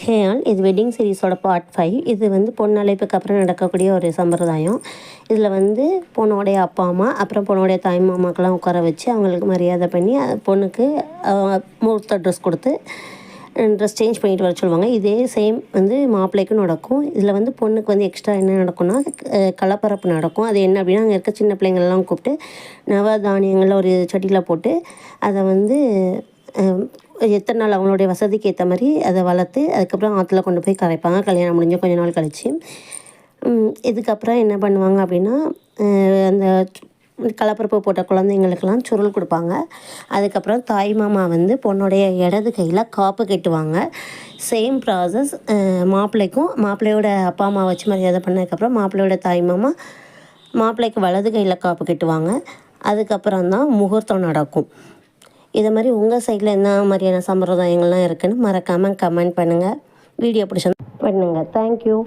Hey all, இது wedding சீரிஸோட part 5. இது வந்து பொண்ணு அழைப்புக்கு அப்புறம் நடக்கக்கூடிய ஒரு சம்பிரதாயம். இதில் வந்து பொண்ணோடைய அப்பா அம்மா அப்புறம் பொண்ணோடைய தாய் மாமாக்கெல்லாம் உட்கார வச்சு அவங்களுக்கு மரியாதை பண்ணி பொண்ணுக்கு முகூர்த்த ட்ரெஸ் கொடுத்து ட்ரெஸ் சேஞ்ச் பண்ணிட்டு வர சொல்லுவாங்க. இதே சேம் வந்து மாப்பிள்ளைக்கும் நடக்கும். இதில் வந்து பொண்ணுக்கு வந்து எக்ஸ்ட்ரா என்ன நடக்கும்னா கலப்பரப்பு நடக்கும். அது என்ன அப்படின்னா, அங்கே இருக்க சின்ன பிள்ளைங்கள்லாம் கூப்பிட்டு நவதானியங்களில் ஒரு சட்டியில் போட்டு அதை வந்து எத்தனை நாள் அவங்களுடைய வசதிக்கு ஏற்ற மாதிரி அதை வளர்த்து அதுக்கப்புறம் ஆற்றுல கொண்டு போய் கரைப்பாங்க கல்யாணம் முடிஞ்ச கொஞ்ச நாள் கழித்து. இதுக்கப்புறம் என்ன பண்ணுவாங்க அப்படின்னா, அந்த கலப்பரப்பு போட்ட குழந்தைங்களுக்கெல்லாம் சுருள் கொடுப்பாங்க. அதுக்கப்புறம் தாய் மாமா வந்து பொண்ணுடைய இடது கையில் காப்பு கட்டுவாங்க. சேம் ப்ராசஸ் மாப்பிள்ளைக்கும். மாப்பிள்ளையோட அப்பா அம்மா வச்சு மரியாதை பண்ணதுக்கப்புறம் மாப்பிள்ளையோட தாய் மாமா மாப்பிள்ளைக்கு வலது கையில் காப்பு கட்டுவாங்க. அதுக்கப்புறம் தான் முகூர்த்தம் நடக்கும். இதை மாதிரி உங்கள் சைடில் என்ன மாதிரியான சம்பிரதாயங்கள்லாம் இருக்குதுன்னு மறக்காமல் கமெண்ட் பண்ணுங்கள். வீடியோ பிடிச்சா பண்ணுங்கள். தேங்க்யூ.